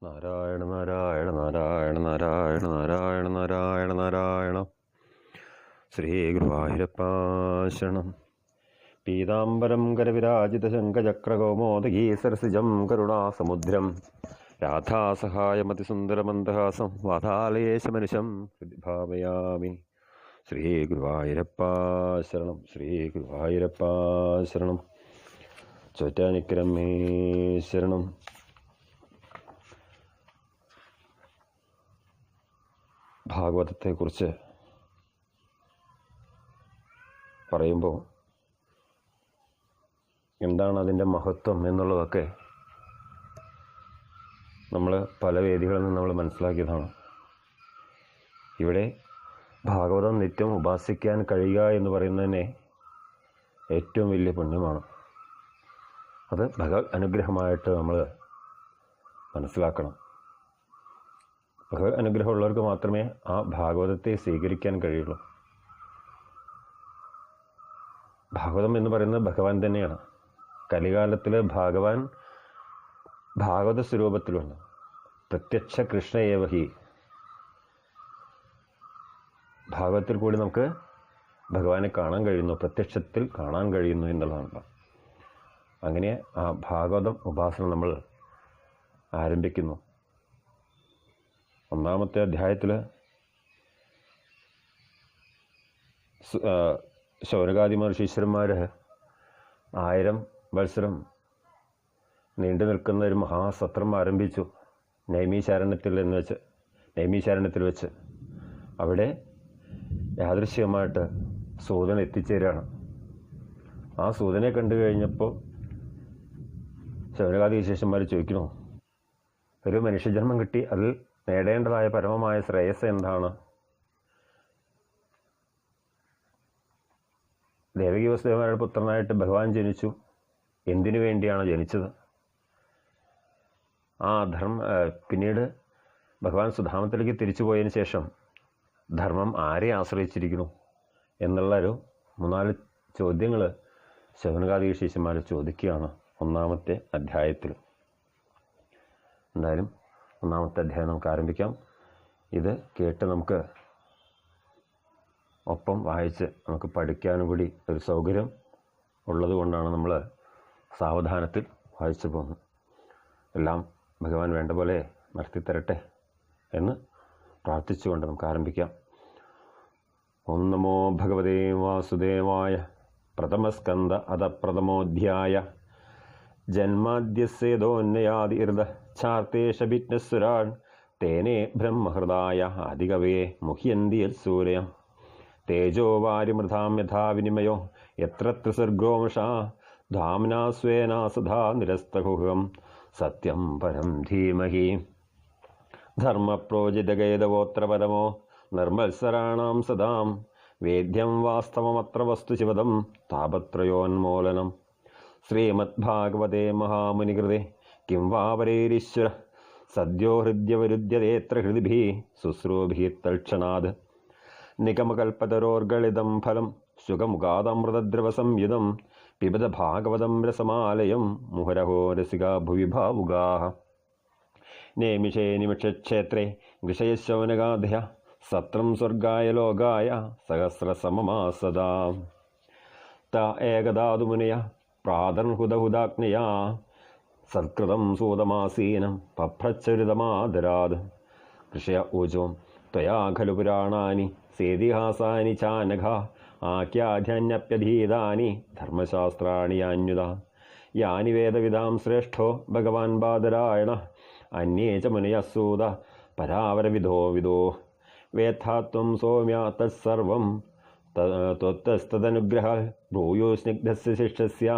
നാരായണ നാരായണ നാരായണ നാരായണ നാരായണ നാരായണ നാരായണ. ശ്രീ ഗുരുവായൂരപ്പ ശരണം. പീതാംബരം കരവിരാജിത ശംഖചക്രകൗമോദഗീ സരസിജം കരുണാസമുദ്രം രാധാസഹായമതിസുന്ദരമന്ദഹാസം വാതാലയേശമനുഷം ഭാവയാമി. ശ്രീ ഗുരുവായൂരപ്പ ശരണം. ശ്രീ ഗുരുവായൂരപ്പ ശരണം. ചോറ്റാനിക്കരമേ ശരണം. ഭാഗവതത്തെക്കുറിച്ച് പറയുമ്പോൾ എന്താണ് അതിൻ്റെ മഹത്വം എന്നുള്ളതൊക്കെ നമ്മൾ പല വേദികളിൽ നിന്ന് നമ്മൾ മനസ്സിലാക്കിയതാണ്. ഇവിടെ ഭാഗവതം നിത്യം ഉപാസിക്കാൻ കഴിയുക എന്ന് പറയുന്നതിനെ ഏറ്റവും വലിയ പുണ്യമാണ്. അത് ഭഗവത് അനുഗ്രഹമായിട്ട് നമ്മൾ മനസ്സിലാക്കണം. ഭഗവത് അനുഗ്രഹമുള്ളവർക്ക് മാത്രമേ ആ ഭാഗവതത്തെ സ്വീകരിക്കാൻ കഴിയുള്ളൂ. ഭാഗവതം എന്ന് പറയുന്നത് ഭഗവാൻ തന്നെയാണ്. കലികാലത്തിൽ ഭഗവാൻ ഭാഗവത സ്വരൂപത്തിലുണ്ട്. പ്രത്യക്ഷ കൃഷ്ണയേവഹി. ഭാഗവതത്തിൽ കൂടി നമുക്ക് ഭഗവാനെ കാണാൻ കഴിയുന്നു, പ്രത്യക്ഷത്തിൽ കാണാൻ കഴിയുന്നു എന്നുള്ളതാണ്. അങ്ങനെ ആ ഭാഗവതം ഉപാസന നമ്മൾ ആരംഭിക്കുന്നു. ഒന്നാമത്തെ അധ്യായത്തിൽ ശൗനകാദി മഹർഷീശ്വരന്മാർ 1000 വത്സരം നീണ്ടു നിൽക്കുന്ന ഒരു മഹാസത്രം ആരംഭിച്ചു നൈമീശാരണ്യത്തിൽ വെച്ച്. അവിടെ യാദൃശ്യമായിട്ട് സൂതൻ എത്തിച്ചേരുകയാണ്. ആ സൂതനെ കണ്ടു കഴിഞ്ഞപ്പോൾ ശൗനകാദി ശിഷ്യന്മാർ ചോദിക്കണു, ഒരു മനുഷ്യജന്മം കിട്ടി, അതിൽ നേടേണ്ടതായ പരമമായ ശ്രേയസ് എന്താണ്? ദേവകി വസുദേവന്മാരുടെ പുത്രനായിട്ട് ഭഗവാൻ ജനിച്ചു. എന്തിനു വേണ്ടിയാണ് ജനിച്ചത്? പിന്നീട് ഭഗവാൻ സുധാമത്തിലേക്ക് തിരിച്ചു പോയതിന് ശേഷം ധർമ്മം ആരെ ആശ്രയിച്ചിരിക്കുന്നു എന്നുള്ളൊരു 3-4 ചോദ്യങ്ങൾ ശൗനകാദി ശിഷ്യന്മാർ ചോദിക്കുകയാണ് ഒന്നാമത്തെ അധ്യായത്തിൽ. എന്തായാലും ഒന്നാമത്തെ അധ്യായം നമുക്ക് ആരംഭിക്കാം. ഇത് കേട്ട് നമുക്ക് ഒപ്പം വായിച്ച് നമുക്ക് പഠിക്കാനും കൂടി ഒരു സൗകര്യം ഉള്ളത് കൊണ്ടാണ് നമ്മൾ സാവധാനത്തിൽ വായിച്ചു പോകുന്നത്. എല്ലാം ഭഗവാൻ വേണ്ട പോലെ നടത്തിത്തരട്ടെ എന്ന് പ്രാർത്ഥിച്ചുകൊണ്ട് നമുക്ക് ആരംഭിക്കാം. ഓം നമോ ഭഗവതേ വാസുദേവായ. പ്രഥമസ്കന്ധ അഥ പ്രഥമോധ്യായ. ജന്മാദ്യസ്യേതോന്നയാതിർദ ഛാർത്തേഷഭിജ്ഞസുരാൻ തേനേ ബ്രഹ്മഹൃദായ ആദികവേ മുഹ്യന്തി യത്സൂരയം. തേജോ വാരിമൃതാം യഥാ വിനിമയോ യത്ര ത്രിസർഗോംഷാ ധാംനാ സ്വേന സദാ നിരസ്തകുഹം സത്യം പരം ധീമഹി. ധർമ്മപ്രോജിതഗേതവോത്ര പരമോ നിർമ്മത്സരാണാം സദാം വേദ്യം വാസ്തവമത്ര വസ്തു ശിവദം താപത്രയോന്മൂലനം. ശ്രീമദ്ഭാഗവതേ മഹാമുനികൃതേ കിം വാ വരേരീശ്വര സദ്യോ ഹൃദ്യവരുദ്ധ്യതേത്ര ഹൃദിഭിः ശുശ്രൂഭിः തൽക്ഷണാത്. നിഗമകൽപ്പതരോർഗളിതം ഫലം ശുഖമുഖാദമൃതദ്രവസംയുതം പിബത ഭാഗവതം രസമാലയം മുഹുരഹോ രസികാ ഭുവി ഭാവുകാः. നേമിഷേ നിമിഷക്ഷേത്രേ വിഷയശൗനകാധയ സത്രം സ്വർഗായ ലോകായ സഹസ്രസമമാസദാ. ത ഏകദാതുമുനയ പ്രാതർഹുദഹുദാഗ്നയാ സത്കൃതം സൂതമാസീനം പഭ്രച്ചരിതമാദരാത്. ഋഷയ ഊജോ ത്വയാ ഖലു പുരാണാനി സേതിഹാസാനി ചാനഘ ആഖ്യാധ്യാന്യപ്യധീതാനി ധർമ്മശാസ്ത്രാണി യാന്യുത. യാനി വേദവിദാം ശ്രേഷ്ഠോ ഭഗവാൻ ബാദരായണ അന്യേ ച മുനയഃ സൂത പരാവരവിദോ വിദോ. വേദ്ധാത്വം സൗമ്യ തത്സർവം ത്വത്തസ്തദനുഗ്രഹ ഭൂയോ സ്നിഗ്ധസ്യ ശിഷ്യസ്യ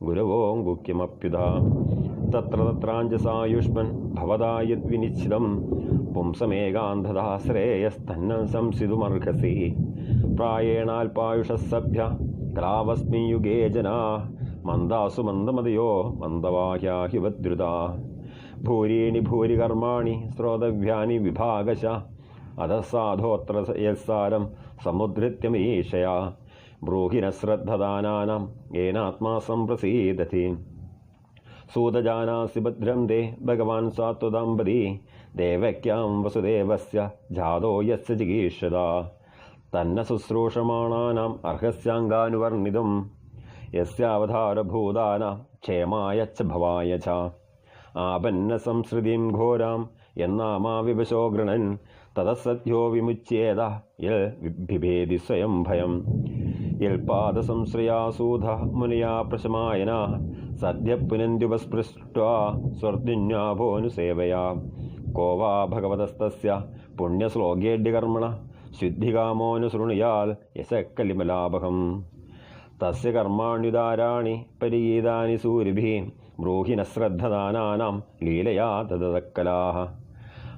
ഗുരവോ ഗുക്യമപ്യുത. തത്ര തത്രാഞ്ജസായുഷ്മൻ ഭവതാ യദ്വിനിശ്ചിതം പുംസമേകാന്ധതാ ശ്രേയസ്തന്ന സംസിതുമർഹസി. പ്രായേണാൽപായുഷസഭ്യ കലാവസ്മിൻ യുഗേ ജനാ മന്ദാസു മന്ദമതയോ മന്ദവാഹ്യാ ഹിവദ്രുതാ. ഭൂരീണി ഭൂരി കർമാണി ശ്രോതവ്യാനി വിഭാഗശ അധസാധോത്ര യസ്സാരം സമുദ്ധൃത്യമീശയാ. ബ്രൂഹിന ശ്രദ്ധദാനാനാം യേനാത്മാ സംപ്രസീദതി. സൂതജാനാസി ഭദ്രം ദേ ഭഗവാൻ സാത്വതാംബതി ദേവക്യാം വസുദേവസ്യ ജാതോ യസ്യ ചികീർഷത തന്ന ശുശ്രൂഷമാണാനാം അർഹസ്യാംഗാനുവർണിതും യസ്യാവതാരഭൂതാന ക്ഷേമായ ച ഭവായ ച ആപന്ന സംസൃതിം ഘോരാം എന്നാമാവിവശോ ഗൃണൻ തതസദ്യോ വിമുച്യേത യൽ ബിഭേദി സ്വയം ഭയം യൽപാദസംശ്രയാസൂത മുനിയാ പ്രശമായന സദ്യ പുനന്ത്യുപസ്പൃഷ്ട്വാ സ്വർദിന്യാഭോനുസേവയാ കോ വാ ഭഗവതസ്തസ്യ പുണ്യശ്ലോകേഡ്യകർമ്മണ ശുദ്ധികാമോനുസൃണുയാൽ യശക്കലിമലാഭകം തസ്യ കർമാണ്യുദാരാണി പരിഗീതാനി സൂരിഭിः ബ്രൂഹിന ശ്രദ്ധദാനാനാം ലീലയാ തദതക്കലാഃ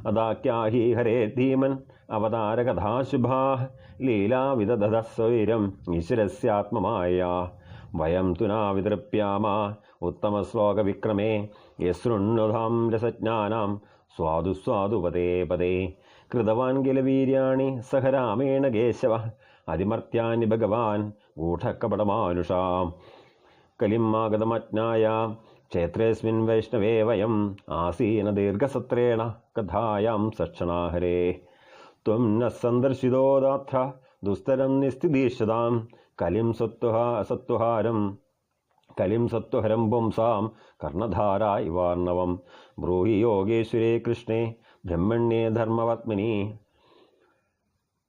അദാക്യാഹി ഹരേ ധീമൻ അവതാരകഥാശുഭാഃ ലീലാവിദധഃസ്വൈരം ഈശ്വരസ്യാത്മമായയാ വയം തു നാവിതൃപ്യാമ ഉത്തമശ്ലോകവിക്രമേ യശൃണ്വതാം രസജ്ഞാനാം സ്വാദു സ്വാദു പദേ പദേ കൃതവാൻ കില വീര്യാണി സഹ രാമേണ കേശവ അതിമർത്യാനി ഭഗവാൻ ഗൂഢകപടമാനുഷാം കലിം ആഗതമജ്ഞായ ക്ഷേത്രേസ്മിൻ വൈഷ്ണവേ വയം ആസീന ദീർഘസത്രേണ കഥായാം സക്ഷണാഹരേ ത്വം ന സന്ദർശിതോദാത്ര ദുസ്തരം നിസ്ഥിതീക്ഷതാം കലിം സത്വഹരം പുംസാം കർണധാരാ ഇവാർണവം ബ്രൂഹി യോഗേശ്വരേ കൃഷ്ണേ ബ്രഹ്മണ്യേ ധർമ്മപത്മിനി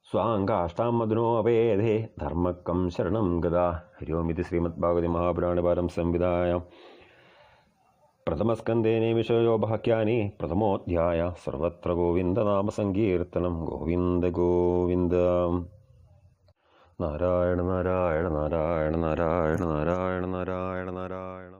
സ്വാങ്കാഷ്ടാം മധുനോപേദേ ധർമ്മക്കം ശരണം ഗതാ. ഹരി ഓം. ഇത് ശ്രീമദ് ഭാഗവതി മഹാപുരാണപാരം സംവിധായ പ്രഥമസ്കന്ധേ നിമിഷയോപാഖ്യാനി പ്രഥമോധ്യായ സർവത്ര ഗോവിന്ദനാമസങ്കീർത്തനം. ഗോവിന്ദ ഗോവിന്ദ. നാരായണ നാരായണ നാരായണ നാരായണ നാരായണ നാരായണ നാരായണ.